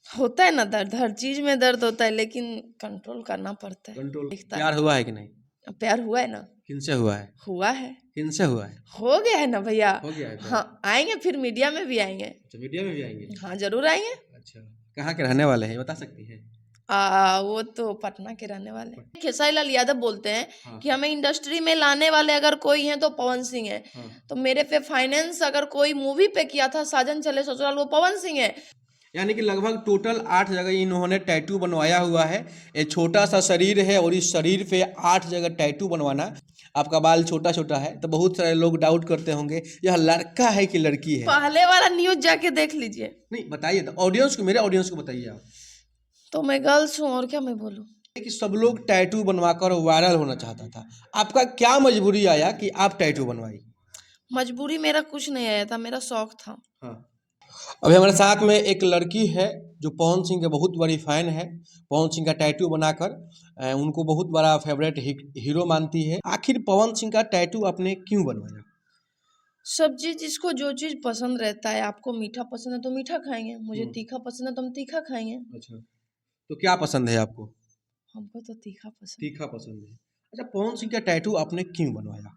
होता है ना दर्द, हर चीज में दर्द होता है, लेकिन कंट्रोल करना पड़ता है। कंट्रोल। दिखता प्यार हुआ है कि नहीं? है। प्यार हुआ है ना। किनसे हुआ है? हुआ है। किनसे हुआ है? हो गया है ना भैया। हो गया है प्यार? हाँ, आएंगे, फिर मीडिया में भी आएंगे। अच्छा, मीडिया में भी आएंगे? हाँ, जरूर आएंगे। अच्छा, कहाँ के रहने वाले हैं बता सकती हैं? वो तो पटना के रहने वाले हैं। खेसारी लाल यादव बोलते हैं हाँ। कि हमें इंडस्ट्री में लाने वाले अगर कोई हैं तो पवन सिंह है। हाँ। तो मेरे पे फाइनेंस अगर कोई मूवी पे किया था साजन चले ससुराल, वो पवन सिंह है। यानी कि लगभग टोटल 8 जगह इन्होंने टैटू बनवाया हुआ है। ये छोटा सा शरीर है और इस शरीर पे 8 जगह टैटू बनवाना। आपका बाल छोटा छोटा है तो बहुत सारे लोग डाउट करते होंगे यह लड़का है कि लड़की है। पहले वाला न्यूज जाके देख लीजिए। नहीं बताइए तो ऑडियंस को, मेरे ऑडियंस को बताइए आप। तो मैं गर्ल्स हूँ, और क्या मैं बोलूँ। कि सब लोग टैटू बनवाकर वायरल होना चाहता था, आपका क्या मजबूरी आया कि आप टैटू बनवाई? मजबूरी मेरा कुछ नहीं आया था, मेरा शौक था। हाँ। अभी हमारे साथ में एक लड़की है जो पवन सिंह के बहुत बड़ी फैन है। पवन सिंह का टैटू बनाकर उनको बहुत बड़ा फेवरेट हीरो मानती है। आखिर पवन सिंह का टैटू आपने क्यों बनवाया? सब्जी जिसको जो चीज पसंद रहता है, आपको मीठा पसंद है तो मीठा खाएंगे, मुझे तीखा पसंद है तो हम तीखा खाएंगे। अच्छा, तो क्या पसंद है आपको? हमको तो तीखा पसंद। तीखा पसंद है। अच्छा, पवन सिंह का टैटू आपने क्यों बनवाया?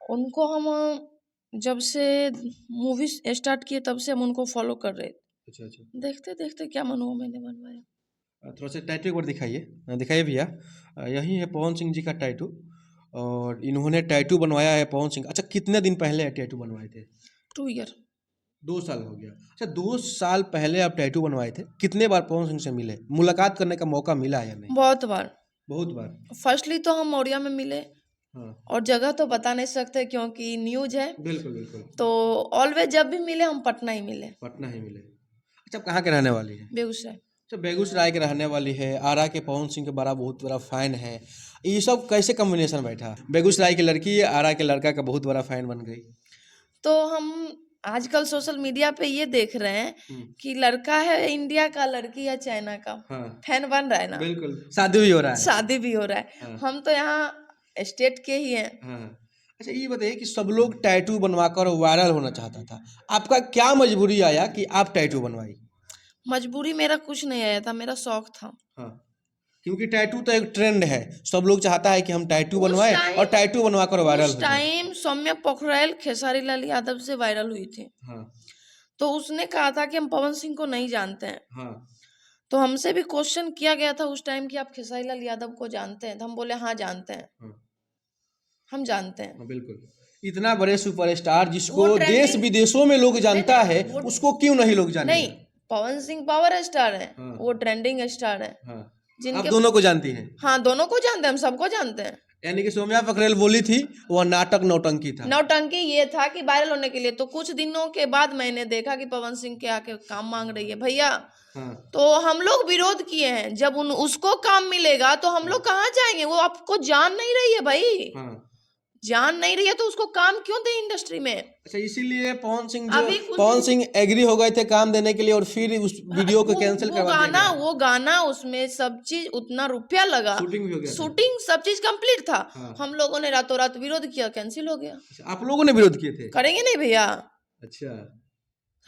उनको हम जब से मूवी स्टार्ट किए तब से हम उनको फॉलो कर रहे थे। अच्छा अच्छा। देखते देखते क्या मन हुआ, मैंने बनवाया। थोड़ा सा टैटू एक बार दिखाइए। दिखाइए भैया। यही है पवन सिंह जी का टैटू। और इन्होंने टैटू बनवाया है पवन सिंह। अच्छा, कितने दिन पहले टैटू बनवाए थे? 2 ईयर। 2 साल हो गया। अच्छा, 2 साल पहले आप टैटू बनवाए थे, कितने बार पवन सिंह से मिले, मुलाकात करने का मौका मिला या नहीं? बहुत बार। बहुत बार। फर्स्टली तो हम मौर्या में मिले, हाँ। और जगह तो बता नहीं सकते क्योंकि न्यूज है। बिल्कुल बिल्कुल। तो ऑलवेज जब भी मिले हम पटना ही मिले। पटना ही मिले। अच्छा, आप कहाँ के रहने वाली है? बेगूसराय। अच्छा, बेगूसराय के रहने वाली है। आरा के पवन सिंह के बड़ा बहुत बड़ा फैन है। ये सब कैसे कॉम्बिनेशन बैठा? बेगूसराय की लड़की आरा के लड़का का बहुत बड़ा फैन बन गई। तो हम आजकल सोशल मीडिया पे ये देख रहे हैं कि लड़का है इंडिया का, लड़की है चाइना का। हाँ। फैन बन रहा है ना। बिल्कुल, शादी भी हो रहा है। शादी भी हो रहा है। हाँ। हम तो यहाँ स्टेट के ही हैं। हाँ। अच्छा, ये बताइए कि सब लोग टैटू बनवाकर वायरल होना चाहता था, आपका क्या मजबूरी आया कि आप टैटू बनवाई? मजबूरी मेरा कुछ नहीं आया था, मेरा शौक था। हाँ, क्योंकि टैटू तो एक ट्रेंड है। सब लोग चाहता है कि हम टैटू उस बनवाएं और टाइम टैटू बनवाकर वायरल उस हो जाए। टाइम सौम्या पोखरेल खेसारी लाल यादव से वायरल हुई थी। हाँ। तो उसने कहा था कि हम पवन सिंह को नहीं जानते हैं। हाँ। तो हमसे भी क्वेश्चन किया गया था उस टाइम कि आप खेसारी लाल यादव को जानते हैं, तो हम बोले हाँ जानते हैं। हाँ। हम जानते हैं। हाँ, बिल्कुल। इतना बड़े सुपरस्टार जिसको वो देश ट्रेंडिंग विदेशों में लोग जानता है, वो उसको क्यों नहीं लोग नहीं, जानेगा? पवन सिंह पावर स्टार है। हाँ। वो ट्रेंडिंग स्टार है। हाँ। आप जिनके दोनों को जानती हैं? हाँ, दोनों को जानते हैं, हम सबको जानते हैं। यानी कि सौम्या पखरेल बोली थी वह नाटक नौटंकी था। नौटंकी ये था कि वायरल होने के लिए। तो कुछ दिनों के बाद मैंने देखा कि पवन सिंह के आके काम मांग रही है भैया। हाँ। तो हम लोग विरोध किए हैं। जब उसको काम मिलेगा तो हम लोग कहाँ जाएंगे? वो आपको जान नहीं रही है भाई। हाँ। जान नहीं रही है तो उसको काम क्यों दे इंडस्ट्री में? अच्छा, इसीलिए पवन अभी कुछ पवन सिंह एग्री हो गए थे काम देने के लिए और फिर उस वीडियो को कैंसिल करवा दिया गया। वो गाना उसमें सब चीज उतना रुपया लगा, शूटिंग भी हो गया था। शूटिंग सब चीज कंप्लीट था। हाँ। हम लोगों ने रातों रात विरोध किया, कैंसिल हो गया। अच्छा, आप लोगों ने विरोध किए थे? करेंगे नहीं भैया। अच्छा।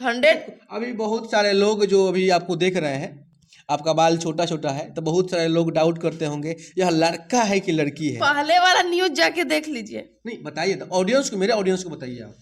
100। अभी बहुत सारे लोग जो अभी आपको देख रहे हैं, आपका बाल छोटा छोटा है तो बहुत सारे लोग डाउट करते होंगे यह लड़का है कि लड़की है। पहले वाला न्यूज जाके देख लीजिए। नहीं बताइए तो ऑडियंस को, मेरे ऑडियंस को बताइए आप।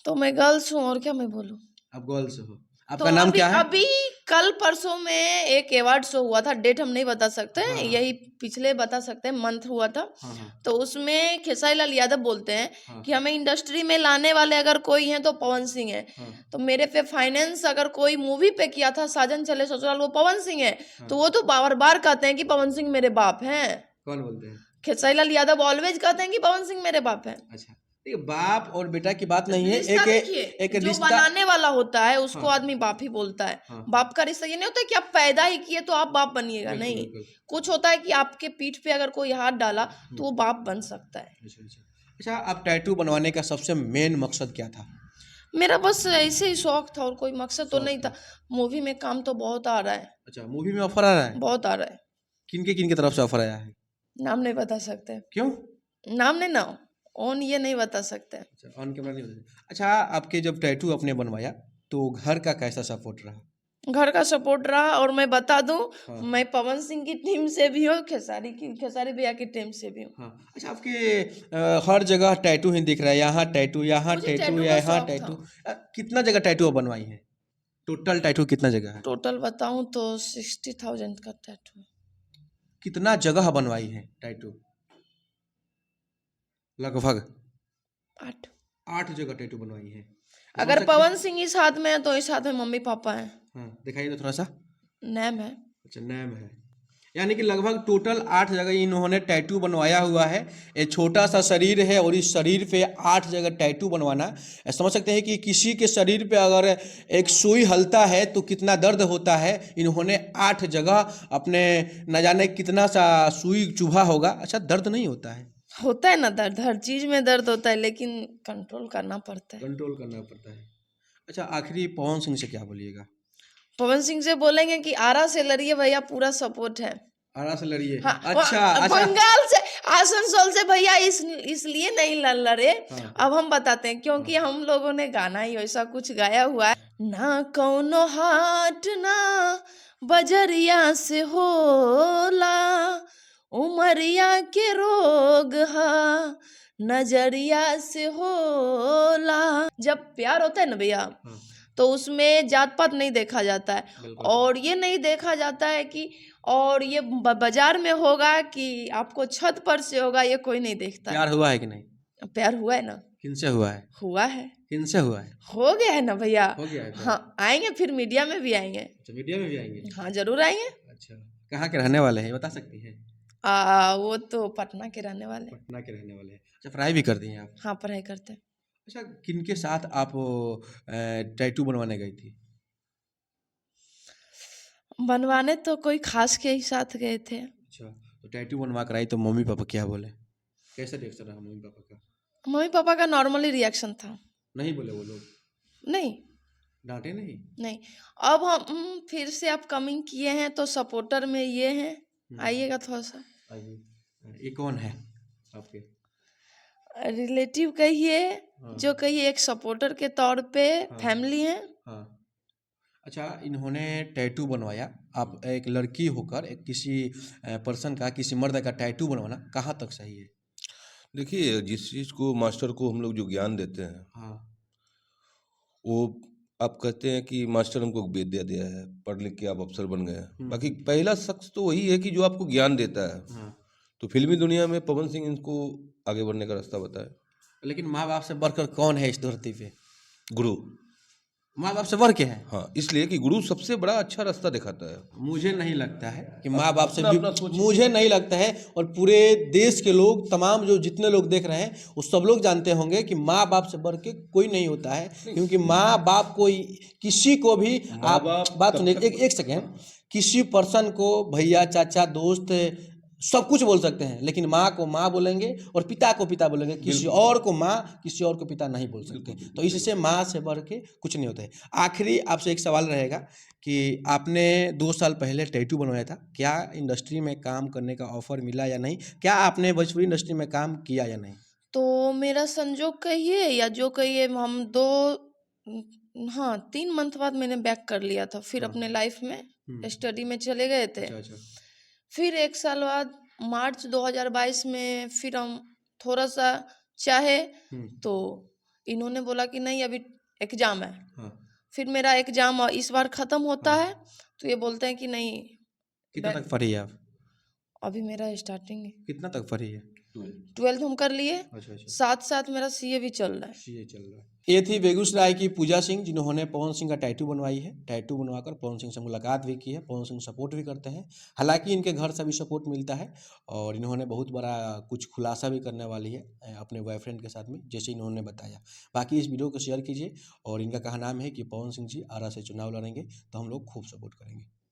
तो मैं गर्ल्स हूँ, और क्या मैं बोलूँ। आप गर्ल्स हो। तो आपका नाम अभी क्या है? अभी कल परसों में एक अवार्ड शो हुआ था, डेट हम नहीं बता सकते। हाँ। यही पिछले बता सकते हैं, मंथ हुआ था। हाँ। हाँ। तो उसमें खेसारी लाल यादव बोलते हैं हाँ। कि हमें इंडस्ट्री में लाने वाले अगर कोई हैं तो पवन सिंह है। हाँ। तो मेरे पे फाइनेंस अगर कोई मूवी पे किया था साजन चले ससुराल, वो पवन सिंह है। तो वो तो बार बार कहते हैं कि पवन सिंह मेरे बाप हैं। कौन बोलते हैं? खेसारी लाल यादव ऑलवेज कहते हैं कि पवन सिंह मेरे बाप हैं। अच्छा, देखिए बाप और बेटा की बात नहीं है। रिश्ता देखिए, एक जो रिश्ता। बनाने वाला होता है उसको हाँ। आदमी बाप ही बोलता है। हाँ। बाप का रिश्ता ये नहीं होता कि आप पैदा ही किए तो आप बाप बनिएगा, बिल्कुल, नहीं। बिल्कुल। कुछ होता है कि आपके पीठ पे अगर कोई हाथ डाला तो वो बाप बन सकता है। अच्छा अच्छा। अच्छा, आप टैटू बनवाने का सबसे मेन मकसद क्या था? मेरा बस ऐसे ही शौक था, और कोई मकसद तो शौक नहीं था। मूवी में काम तो बहुत आ रहा है, अच्छा, मूवी में ऑफर आ रहा है? बहुत आ रहा है। किन के तरफ से ऑफर आया है? नाम नहीं बता सकते। क्यों? नाम नहीं ना, ऑन ये नहीं बता सकते। अच्छा, ऑन कैमरा नहीं बता। अच्छा, आपके जब टैटू आपने बनवाया तो घर का कैसा सपोर्ट रहा? घर का सपोर्ट रहा। और मैं बता दूं, हाँ। मैं पवन सिंह की टीम से भी हूँ, खेसारी भैया की टीम से भी हूँ। हाँ। अच्छा, आपके हर जगह टैटू ही दिख रहा है, यहाँ टैटू, यहाँ मुझे टैटू, टैटू या का यहाँ शौक था। टैटू। कितना जगह टैटू आप बनवाई है? टोटल टैटू कितना जगह है? टोटल बताऊं तो 60,000 का टैटू है। कितना जगह बनवाई है टैटू? लगभग 8। 8 जगह टैटू बनवाई है। समझ अगर सकते पवन हैं। सिंह इस हाथ में है तो इस हाथ में मम्मी पापा हैं। हाँ, दिखाइए तो थोड़ा सा। नैम है। अच्छा, नैम है। यानी कि लगभग टोटल 8 जगह इन्होंने टैटू बनवाया हुआ है। ये छोटा सा शरीर है और इस शरीर पे 8 जगह टैटू बनवाना, समझ सकते हैं कि किसी के शरीर पे अगर एक सुई हलता है तो कितना दर्द होता है। इन्होंने 8 जगह अपने, न जाने कितना सा सुई चुभा होगा। अच्छा, दर्द नहीं होता है? होता है ना दर्द, हर चीज में दर्द होता है, लेकिन कंट्रोल करना पड़ता है। कंट्रोल करना पड़ता है। अच्छा, आखिरी पवन सिंह से क्या बोलिएगा? पवन सिंह से बोलेंगे कि आरा से लड़िए भैया, पूरा सपोर्ट है। आरा से लड़िए। हाँ, अच्छा अच्छा। बंगाल से, आसनसोल से भैया इसलिए नहीं लड़े। हाँ अब हम बताते हैं, क्योंकि हाँ। हम लोगों ने गाना ही वैसा कुछ गाया हुआ है ना। कौनो हाट ना बजरिया से होला, उमरिया के रोग हा नजरिया से होला। जब प्यार होता है ना भैया, हाँ, तो उसमें जात पात नहीं देखा जाता है। बिल्कुल। और ये नहीं देखा जाता है कि और ये बाजार में होगा कि आपको छत पर से होगा, ये कोई नहीं देखता है। प्यार हुआ है कि नहीं? प्यार हुआ है ना। किनसे हुआ है? हुआ है। किनसे हुआ है? हो गया है ना भैया। हो गया है प्यार? हाँ, आएंगे, फिर मीडिया में भी आएंगे। अच्छा, मीडिया में भी आएंगे? हाँ, जरूर आएंगे। अच्छा, कहाँ के रहने वाले हैं, बता सकती हैं? वो तो पटना के रहने वाले हैं। पटना के रहने वाले हैं। अच्छा, पढ़ाई भी कर दी हैं आप? हाँ, पढ़ाई करते हैं। अच्छा, किनके साथ आप टैटू बनवाने गई थी? बनवाने तो कोई खास के ही साथ गए थे। अच्छा, तो टैटू बनवा कर आई तो मम्मी पापा क्या बोले? कैसा रिएक्शन रहा मम्मी पापा का? मम्मी पापा का नॉर्मली रिएक्शन था। नहीं बोले वो लोग? नहीं डांटे नहीं? नहीं। अब हम फिर से आप कमिंग किए हैं तो सपोर्टर में ये हैं, आइएगा थोड़ा सा। आइए। ये कौन है आपके? रिलेटिव कहिए, हाँ जो कहिए, एक सपोर्टर के तौर पे हाँ फैमिली है। हाँ। अच्छा, इन्होंने टैटू बनवाया, आप एक लड़की होकर एक किसी पर्सन का, किसी मर्द का टैटू बनवाना कहाँ तक सही है? देखिए, जिस चीज़ को मास्टर को हम लोग जो ज्ञान देते हैं, हाँ वो आप कहते हैं कि मास्टर हमको विद्या दिया है, पढ़ लिख के आप अफ़सर बन गए हैं। बाकी पहला शख्स तो वही है कि जो आपको ज्ञान देता है। हाँ। तो फ़िल्मी दुनिया में पवन सिंह इनको आगे बढ़ने का रास्ता बताया। लेकिन माँ बाप से बढ़कर कौन है इस धरती पे? गुरु। माँ बाप से बढ़ के है? हाँ, इसलिए कि गुरु सबसे बड़ा अच्छा रास्ता दिखाता है। मुझे नहीं लगता है कि माँ बाप से अपना भी, अपना सोचिए। मुझे नहीं लगता है। और पूरे देश के लोग, तमाम जो जितने लोग देख रहे हैं, वो सब लोग जानते होंगे कि माँ बाप से बढ़ के कोई नहीं होता है। क्योंकि माँ बाप को किसी को भी, आप बाप बात तब सुनिए, तक- एक सेकेंड, किसी पर्सन को भैया, चाचा, दोस्त सब कुछ बोल सकते हैं, लेकिन माँ को माँ बोलेंगे और पिता को पिता बोलेंगे। किसी और को माँ, किसी और को पिता नहीं बोल सकते। तो इससे माँ से बढ़ के कुछ नहीं होता है। आखिरी आपसे एक सवाल रहेगा कि आपने 2 साल पहले टैटू बनवाया था, क्या इंडस्ट्री में काम करने का ऑफर मिला या नहीं? क्या आपने भोजपुरी इंडस्ट्री में काम किया या नहीं? तो मेरा संजोग कहिए या जो कहिए, हम 3 मंथ बाद मैंने बैक कर लिया था। फिर अपने लाइफ में स्टडी में चले गए थे। अच्छा अच्छा। फिर 1 साल बाद मार्च 2022 में फिर हम थोड़ा सा चाहे, तो इन्होंने बोला कि नहीं, अभी एग्जाम है। हाँ। फिर मेरा एग्जाम इस बार खत्म होता है, तो ये बोलते हैं कि नहीं। कितना तक पढ़ी है आप? अभी मेरा स्टार्टिंग है, कितना तक पढ़ी है? 12th हम कर लिए। अच्छा अच्छा। साथ साथ मेरा सीए भी चल रहा है। सीए चल रहा है। ये थी बेगूसराय की पूजा सिंह, जिन्होंने पवन सिंह का टैटू बनवाई है। टैटू बनवाकर पवन सिंह से मुलाकात भी की है। पवन सिंह सपोर्ट भी करते हैं, हालांकि इनके घर से भी सपोर्ट मिलता है। और इन्होंने बहुत बड़ा कुछ खुलासा भी करने वाली है अपने बॉयफ्रेंड के साथ में, जैसे इन्होंने बताया। बाकी इस वीडियो को शेयर कीजिए। और इनका कहा नाम है कि पवन सिंह जी आरा से चुनाव लड़ेंगे तो हम लोग खूब सपोर्ट करेंगे।